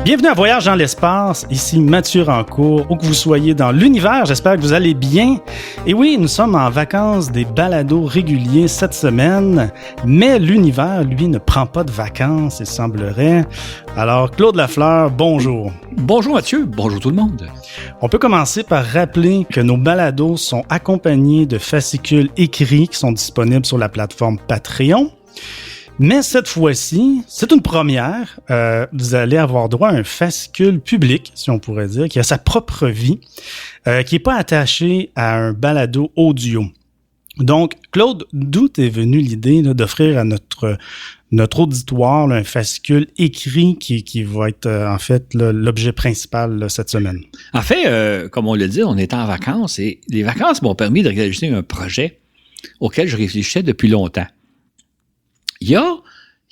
Bienvenue à Voyage dans l'espace, ici Mathieu Rancourt, où que vous soyez dans l'univers, j'espère que vous allez bien. Et oui, nous sommes en vacances des balados réguliers cette semaine, mais l'univers, lui, ne prend pas de vacances, il semblerait. Alors, Claude Lafleur, bonjour. Bonjour Mathieu, bonjour tout le monde. On peut commencer par rappeler que nos balados sont accompagnés de fascicules écrits qui sont disponibles sur la plateforme Patreon. Mais cette fois-ci, c'est une première. Vous allez avoir droit à un fascicule public, si on pourrait dire, qui a sa propre vie, qui n'est pas attaché à un balado audio. Donc, Claude, d'où est venue l'idée là, d'offrir à notre auditoire là, un fascicule écrit qui va être en fait là, l'objet principal là, cette semaine? En fait, comme on l'a dit, on est en vacances et les vacances m'ont permis de réaliser un projet auquel je réfléchissais depuis longtemps. Il y a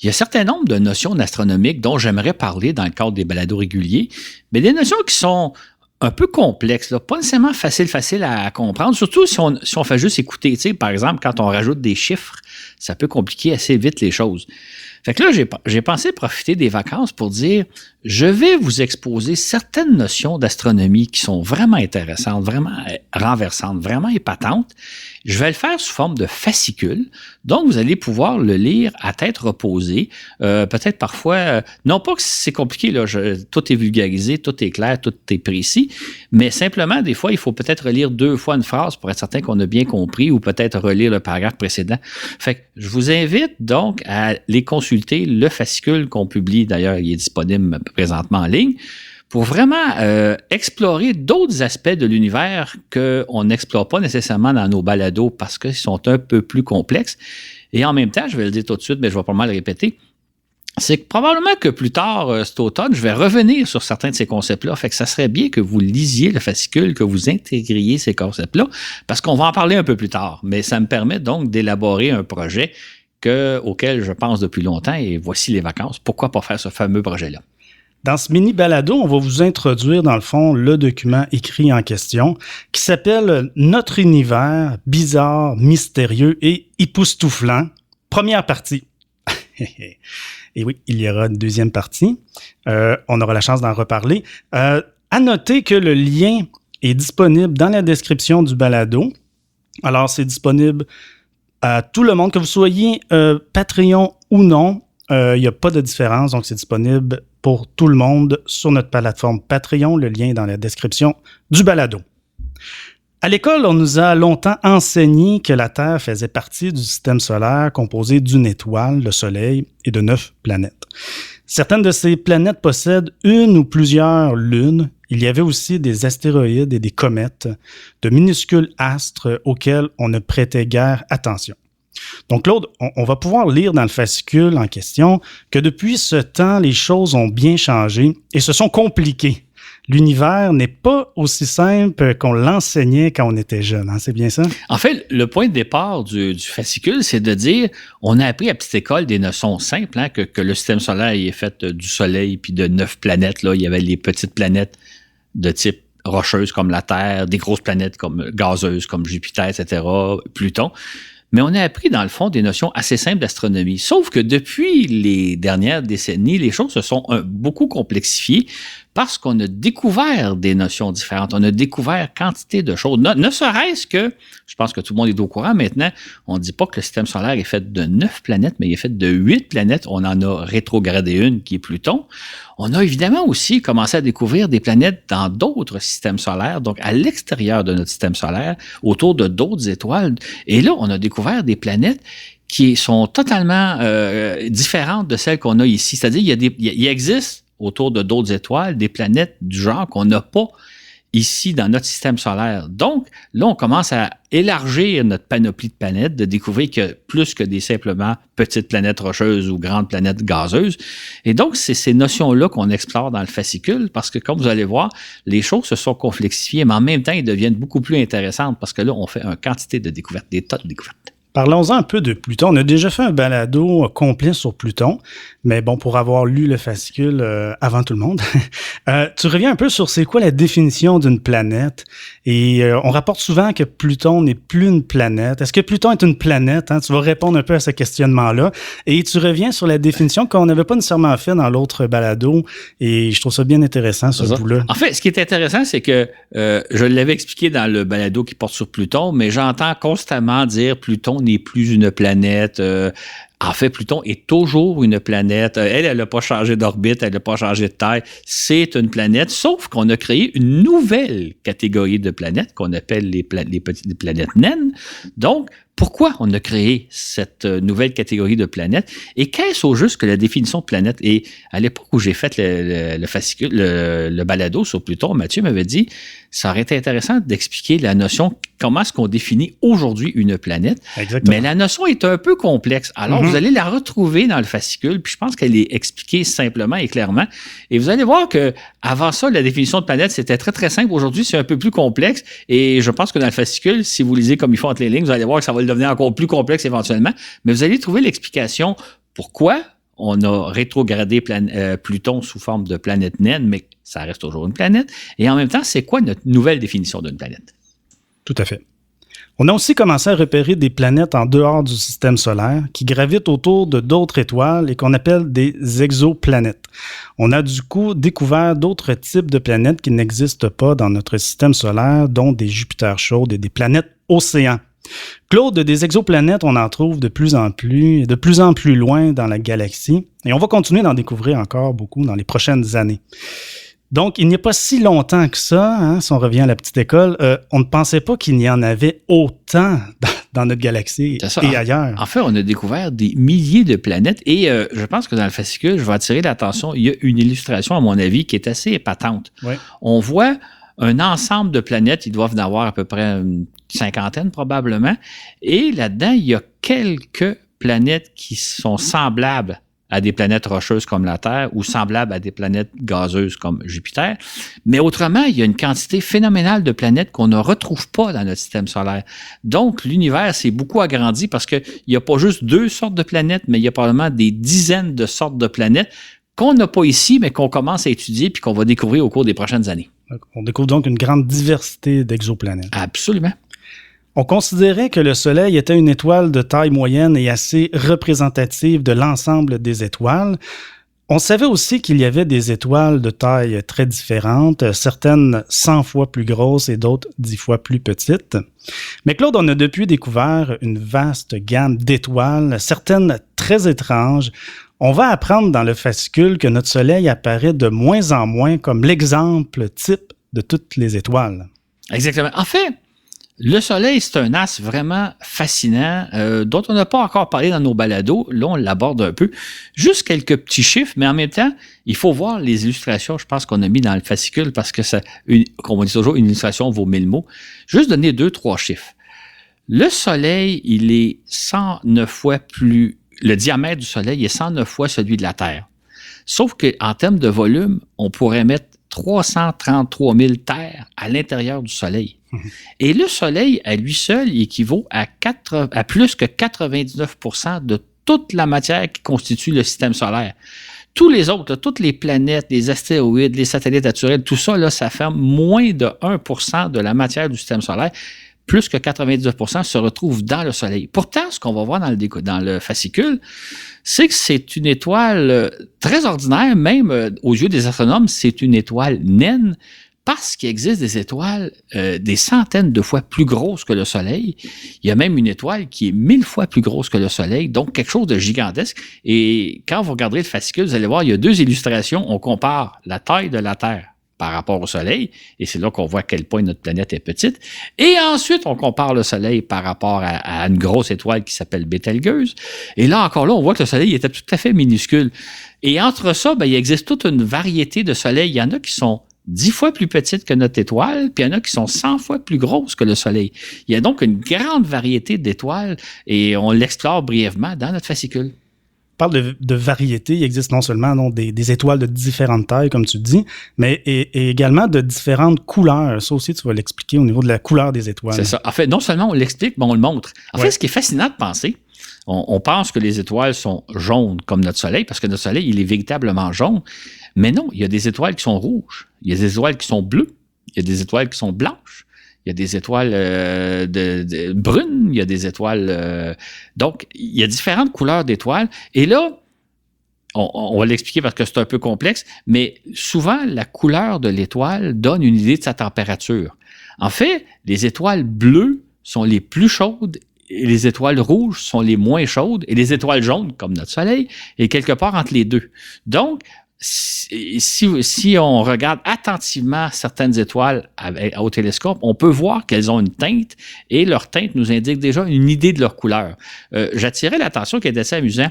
un certain nombre de notions astronomiques dont j'aimerais parler dans le cadre des balados réguliers, mais des notions qui sont un peu complexes, là, pas nécessairement faciles à comprendre, surtout si on fait juste écouter. Tu sais, par exemple, quand on rajoute des chiffres, ça peut compliquer assez vite les choses. Fait que là, j'ai pensé profiter des vacances pour dire, je vais vous exposer certaines notions d'astronomie qui sont vraiment intéressantes, vraiment renversantes, vraiment épatantes. Je vais le faire sous forme de fascicule, donc vous allez pouvoir le lire à tête reposée. Peut-être parfois, non pas que c'est compliqué, là, tout est vulgarisé, tout est clair, tout est précis, mais simplement, des fois, il faut peut-être relire 2 fois une phrase pour être certain qu'on a bien compris ou peut-être relire le paragraphe précédent. Fait que je vous invite donc à les consulter, le fascicule qu'on publie, d'ailleurs, il est disponible présentement en ligne, pour vraiment explorer d'autres aspects de l'univers qu'on n'explore pas nécessairement dans nos balados parce qu'ils sont un peu plus complexes. Et en même temps, je vais le dire tout de suite, mais je vais pas mal le répéter, c'est que probablement que plus tard, cet automne, je vais revenir sur certains de ces concepts-là. Fait que ça serait bien que vous lisiez le fascicule, que vous intégriez ces concepts-là, parce qu'on va en parler un peu plus tard. Mais ça me permet donc d'élaborer un projet auquel je pense depuis longtemps, et voici les vacances. Pourquoi pas faire ce fameux projet-là? Dans ce mini-balado, on va vous introduire, dans le fond, le document écrit en question qui s'appelle « Notre univers bizarre, mystérieux et époustouflant ». Première partie. Et oui, il y aura une deuxième partie. On aura la chance d'en reparler. À noter que le lien est disponible dans la description du balado. Alors, c'est disponible à tout le monde, que vous soyez Patreon ou non. Il n'y a pas de différence, donc c'est disponible pour tout le monde sur notre plateforme Patreon. Le lien est dans la description du balado. À l'école, on nous a longtemps enseigné que la Terre faisait partie du système solaire composé d'une étoile, le Soleil, et de 9 planètes. Certaines de ces planètes possèdent une ou plusieurs lunes. Il y avait aussi des astéroïdes et des comètes, de minuscules astres auxquels on ne prêtait guère attention. Donc, Claude, on va pouvoir lire dans le fascicule en question que depuis ce temps, les choses ont bien changé et se sont compliquées. L'univers n'est pas aussi simple qu'on l'enseignait quand on était jeune, hein? C'est bien ça? En fait, le point de départ du fascicule, c'est de dire, on a appris à petite école des notions simples, hein, que le système solaire est fait du Soleil puis de 9 planètes. Là, il y avait les petites planètes de type rocheuse comme la Terre, des grosses planètes comme gazeuses comme Jupiter, etc., Pluton. Mais on a appris, dans le fond, des notions assez simples d'astronomie. Sauf que depuis les dernières décennies, les choses se sont beaucoup complexifiées parce qu'on a découvert des notions différentes. On a découvert quantité de choses. Ne serait-ce que, je pense que tout le monde est au courant maintenant, on ne dit pas que le système solaire est fait de 9 planètes, mais il est fait de 8 planètes. On en a rétrogradé une qui est Pluton. On a évidemment aussi commencé à découvrir des planètes dans d'autres systèmes solaires, donc à l'extérieur de notre système solaire, autour de d'autres étoiles. Et là, on a découvert des planètes qui sont totalement différentes de celles qu'on a ici. C'est-à-dire, il existe autour de d'autres étoiles des planètes du genre qu'on n'a pas ici dans notre système solaire. Donc, là, on commence à élargir notre panoplie de planètes, de découvrir que plus que des simplement petites planètes rocheuses ou grandes planètes gazeuses. Et donc, c'est ces notions-là qu'on explore dans le fascicule parce que, comme vous allez voir, les choses se sont complexifiées, mais en même temps, elles deviennent beaucoup plus intéressantes parce que là, on fait une quantité de découvertes, des tas de découvertes. Parlons-en un peu de Pluton. On a déjà fait un balado complet sur Pluton, mais bon, pour avoir lu le fascicule avant tout le monde, tu reviens un peu sur c'est quoi la définition d'une planète. Et on rapporte souvent que Pluton n'est plus une planète. Est-ce que Pluton est une planète? Hein? Tu vas répondre un peu à ce questionnement-là. Et tu reviens sur la définition qu'on n'avait pas nécessairement fait dans l'autre balado. Et je trouve ça bien intéressant, ce bout-là. En fait, ce qui est intéressant, c'est que je l'avais expliqué dans le balado qui porte sur Pluton, mais j'entends constamment dire Pluton n'est plus une planète. En fait, Pluton est toujours une planète. Elle n'a pas changé d'orbite, elle n'a pas changé de taille. C'est une planète, sauf qu'on a créé une nouvelle catégorie de planètes qu'on appelle les petites planètes naines. Donc, pourquoi on a créé cette nouvelle catégorie de planètes? Et qu'est-ce au juste que la définition de planète? Et à l'époque où j'ai fait le fascicule, le balado sur Pluton, Mathieu m'avait dit, ça aurait été intéressant d'expliquer la notion, comment est-ce qu'on définit aujourd'hui une planète. Exactement. Mais la notion est un peu complexe. Alors, vous allez la retrouver dans le fascicule, puis je pense qu'elle est expliquée simplement et clairement. Et vous allez voir que avant ça, la définition de planète, c'était très, très simple. Aujourd'hui, c'est un peu plus complexe. Et je pense que dans le fascicule, si vous lisez comme il faut entre les lignes, vous allez voir que ça va devenir encore plus complexe éventuellement. Mais vous allez trouver l'explication pourquoi on a rétrogradé Pluton sous forme de planète naine, mais ça reste toujours une planète. Et en même temps, c'est quoi notre nouvelle définition d'une planète? Tout à fait. On a aussi commencé à repérer des planètes en dehors du système solaire qui gravitent autour de d'autres étoiles et qu'on appelle des exoplanètes. On a du coup découvert d'autres types de planètes qui n'existent pas dans notre système solaire, dont des Jupiters chaudes et des planètes océans. Claude, des exoplanètes, on en trouve de plus en plus loin dans la galaxie et on va continuer d'en découvrir encore beaucoup dans les prochaines années. Donc, il n'y a pas si longtemps que ça, hein, si on revient à la petite école, on ne pensait pas qu'il y en avait autant dans notre galaxie et ailleurs. En fait, on a découvert des milliers de planètes et je pense que dans le fascicule, je vais attirer l'attention, il y a une illustration, à mon avis, qui est assez épatante. Oui. On voit un ensemble de planètes, ils doivent en avoir à peu près une cinquantaine probablement, et là-dedans, il y a quelques planètes qui sont semblables à des planètes rocheuses comme la Terre ou semblables à des planètes gazeuses comme Jupiter. Mais autrement, il y a une quantité phénoménale de planètes qu'on ne retrouve pas dans notre système solaire. Donc, l'univers s'est beaucoup agrandi parce qu'il n'y a pas juste 2 sortes de planètes, mais il y a probablement des dizaines de sortes de planètes qu'on n'a pas ici, mais qu'on commence à étudier puis qu'on va découvrir au cours des prochaines années. On découvre donc une grande diversité d'exoplanètes. Absolument. On considérait que le Soleil était une étoile de taille moyenne et assez représentative de l'ensemble des étoiles. On savait aussi qu'il y avait des étoiles de taille très différentes, certaines 100 fois plus grosses et d'autres 10 fois plus petites. Mais Claude, on a depuis découvert une vaste gamme d'étoiles, certaines très étranges. On va apprendre dans le fascicule que notre Soleil apparaît de moins en moins comme l'exemple type de toutes les étoiles. Exactement. En fait, le Soleil, c'est un astre vraiment fascinant dont on n'a pas encore parlé dans nos balados. Là, on l'aborde un peu. Juste quelques petits chiffres, mais en même temps, il faut voir les illustrations, je pense, qu'on a mis dans le fascicule parce que, comme on dit toujours, une illustration vaut 1000 mots. Juste donner 2-3 chiffres. Le Soleil, il est 109 fois plus... Le diamètre du Soleil est 109 fois celui de la Terre. Sauf qu'en termes de volume, on pourrait mettre 333 000 terres à l'intérieur du Soleil. Et le Soleil, à lui seul, il équivaut à plus que 99% de toute la matière qui constitue le système solaire. Tous les autres, toutes les planètes, les astéroïdes, les satellites naturels, tout ça, là, ça fait moins de 1% de la matière du système solaire. Plus que 99% se retrouve dans le Soleil. Pourtant, ce qu'on va voir dans le fascicule, c'est que c'est une étoile très ordinaire, même aux yeux des astronomes, c'est une étoile naine, parce qu'il existe des étoiles des centaines de fois plus grosses que le Soleil. Il y a même une étoile qui est 1000 fois plus grosse que le Soleil, donc quelque chose de gigantesque. Et quand vous regarderez le fascicule, vous allez voir, il y a 2 illustrations. On compare la taille de la Terre par rapport au Soleil, et c'est là qu'on voit à quel point notre planète est petite. Et ensuite, on compare le Soleil par rapport à une grosse étoile qui s'appelle Bételgeuse. Et là, encore là, on voit que le Soleil était tout à fait minuscule. Et entre ça, il existe toute une variété de soleils. Il y en a qui sont 10 fois plus petites que notre étoile, puis il y en a qui sont 100 fois plus grosses que le Soleil. Il y a donc une grande variété d'étoiles, et on l'explore brièvement dans notre fascicule. parles de variété. Il existe non seulement donc, des étoiles de différentes tailles, comme tu dis, mais et également de différentes couleurs. Ça aussi, tu vas l'expliquer au niveau de la couleur des étoiles. C'est ça. En fait, non seulement on l'explique, mais on le montre. En fait, ce qui est fascinant de penser, on pense que les étoiles sont jaunes comme notre Soleil, parce que notre Soleil, il est véritablement jaune. Mais non, il y a des étoiles qui sont rouges. Il y a des étoiles qui sont bleues. Il y a des étoiles qui sont blanches. Il y a des étoiles brunes, il y a des étoiles... donc, il y a différentes couleurs d'étoiles. Et là, on va l'expliquer parce que c'est un peu complexe, mais souvent, la couleur de l'étoile donne une idée de sa température. En fait, les étoiles bleues sont les plus chaudes et les étoiles rouges sont les moins chaudes et les étoiles jaunes, comme notre Soleil, est quelque part entre les deux. Donc, si on regarde attentivement certaines étoiles au télescope, on peut voir qu'elles ont une teinte et leur teinte nous indique déjà une idée de leur couleur. J'attirais l'attention qui est assez amusant.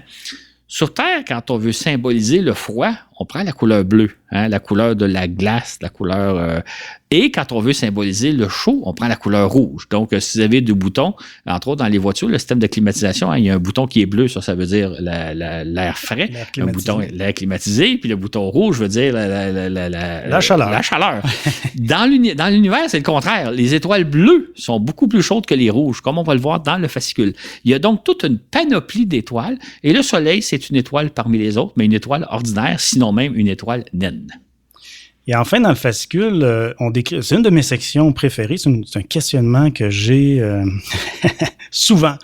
Sur Terre, quand on veut symboliser le froid, on prend la couleur bleue, hein, la couleur de la glace, la couleur... et quand on veut symboliser le chaud, on prend la couleur rouge. Donc, si vous avez deux boutons, entre autres dans les voitures, le système de climatisation, hein, il y a un bouton qui est bleu, ça veut dire l'air frais. Un bouton, l'air climatisé, puis le bouton rouge veut dire la chaleur. La chaleur. Dans l'univers, c'est le contraire. Les étoiles bleues sont beaucoup plus chaudes que les rouges, comme on va le voir dans le fascicule. Il y a donc toute une panoplie d'étoiles, et le Soleil, c'est une étoile parmi les autres, mais une étoile ordinaire, sinon même une étoile naine. Et enfin, dans le fascicule, on décrit, c'est une de mes sections préférées, c'est un questionnement que j'ai souvent.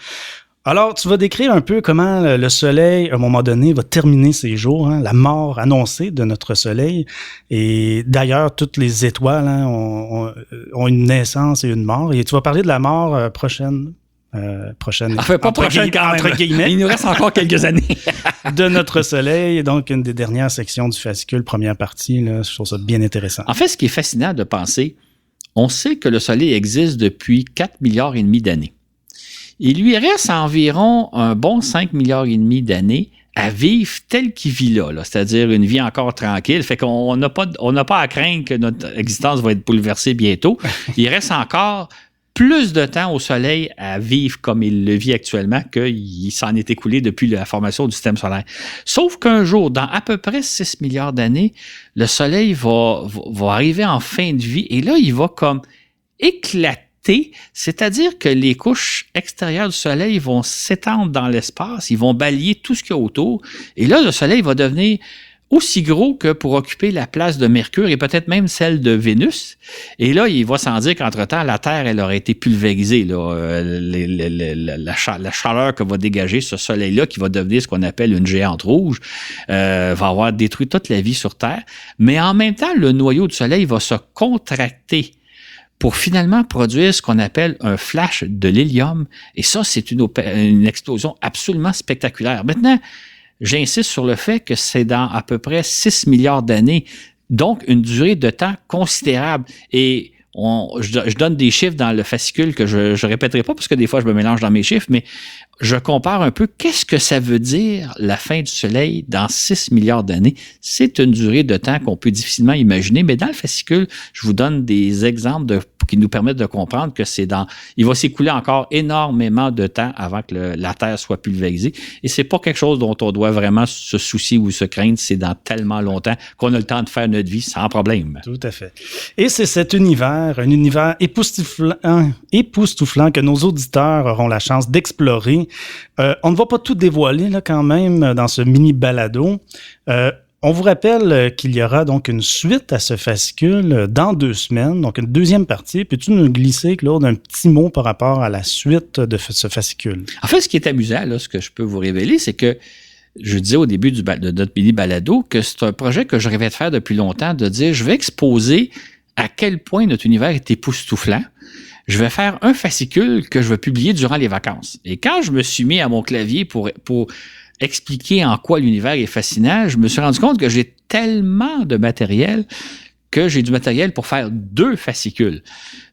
Alors, tu vas décrire un peu comment le Soleil, à un moment donné, va terminer ses jours, hein, la mort annoncée de notre Soleil. Et d'ailleurs, toutes les étoiles hein, ont une naissance et une mort. Et tu vas parler de la mort prochaine. Enfin, pas prochaine entre guillemets. Il nous reste encore quelques années. de notre Soleil, donc une des dernières sections du fascicule, première partie. Là, je trouve ça bien intéressant. En fait, ce qui est fascinant de penser, on sait que le Soleil existe depuis 4 milliards et demi d'années. Il lui reste environ un bon 5 milliards et demi d'années à vivre tel qu'il vit là, c'est-à-dire une vie encore tranquille. Fait qu'on n'a pas à craindre que notre existence va être bouleversée bientôt. Il reste encore plus de temps au Soleil à vivre comme il le vit actuellement qu'il s'en est écoulé depuis la formation du système solaire. Sauf qu'un jour, dans à peu près 6 milliards d'années, le Soleil va arriver en fin de vie et là, il va comme éclater, c'est-à-dire que les couches extérieures du Soleil vont s'étendre dans l'espace, ils vont balayer tout ce qu'il y a autour et là, le Soleil va devenir aussi gros que pour occuper la place de Mercure et peut-être même celle de Vénus. Et là, il va sans dire qu'entre-temps, la Terre, elle aurait été pulvérisée. Là, la chaleur que va dégager ce Soleil-là, qui va devenir ce qu'on appelle une géante rouge, va avoir détruit toute la vie sur Terre. Mais en même temps, le noyau du Soleil va se contracter pour finalement produire ce qu'on appelle un flash de l'hélium. Et ça, c'est une explosion absolument spectaculaire. Maintenant, j'insiste sur le fait que c'est dans à peu près 6 milliards d'années, donc une durée de temps considérable. Et je donne des chiffres dans le fascicule que je répéterai pas parce que des fois je me mélange dans mes chiffres, mais je compare un peu qu'est-ce que ça veut dire la fin du Soleil dans 6 milliards d'années. C'est une durée de temps qu'on peut difficilement imaginer, mais dans le fascicule, je vous donne des exemples qui nous permettent de comprendre que il va s'écouler encore énormément de temps avant que la Terre soit pulvérisée. Et c'est pas quelque chose dont on doit vraiment se soucier ou se craindre. C'est dans tellement longtemps qu'on a le temps de faire notre vie sans problème. Tout à fait. Et c'est cet univers, un univers époustouflant que nos auditeurs auront la chance d'explorer. On ne va pas tout dévoiler là, quand même dans ce mini balado. On vous rappelle qu'il y aura donc une suite à ce fascicule dans 2 semaines, donc une deuxième partie. Peux-tu nous glisser, Claude, un petit mot par rapport à la suite de ce fascicule? En fait, ce qui est amusant, là, ce que je peux vous révéler, c'est que je disais au début de notre mini balado que c'est un projet que je rêvais de faire depuis longtemps, de dire je vais exposer à quel point notre univers est époustouflant. Je vais faire un fascicule que je vais publier durant les vacances. Et quand je me suis mis à mon clavier pour expliquer en quoi l'univers est fascinant, je me suis rendu compte que j'ai tellement de matériel que j'ai du matériel pour faire 2 fascicules.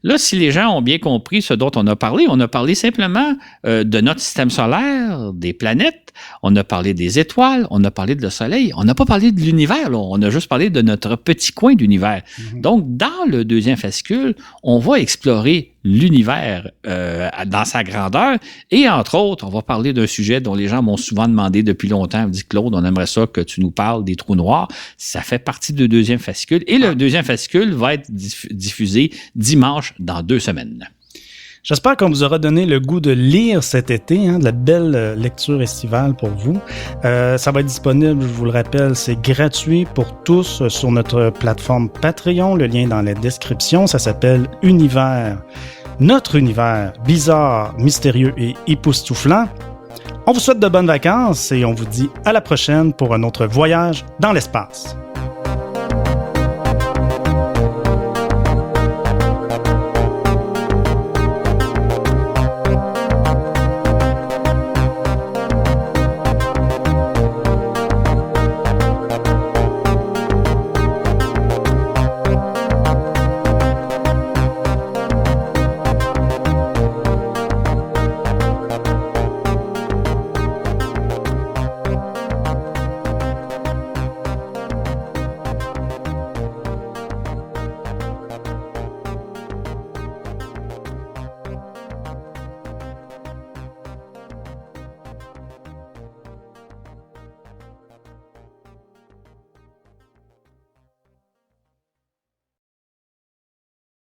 Là, si les gens ont bien compris ce dont on a parlé simplement de notre système solaire, des planètes, on a parlé des étoiles, on a parlé de le soleil, on n'a pas parlé de l'univers, là, on a juste parlé de notre petit coin d'univers. Donc, dans le deuxième fascicule, on va explorer l'univers dans sa grandeur et, entre autres, on va parler d'un sujet dont les gens m'ont souvent demandé depuis longtemps. Ils me disent, Claude, on aimerait ça que tu nous parles des trous noirs. Ça fait partie du deuxième fascicule et le deuxième fascicule va être diffusé dimanche dans 2 semaines. J'espère qu'on vous aura donné le goût de lire cet été, de la belle lecture estivale pour vous. Ça va être disponible, je vous le rappelle, c'est gratuit pour tous sur notre plateforme Patreon. Le lien est dans la description. Ça s'appelle Univers. Notre univers bizarre, mystérieux et époustouflant. On vous souhaite de bonnes vacances et on vous dit à la prochaine pour un autre voyage dans l'espace.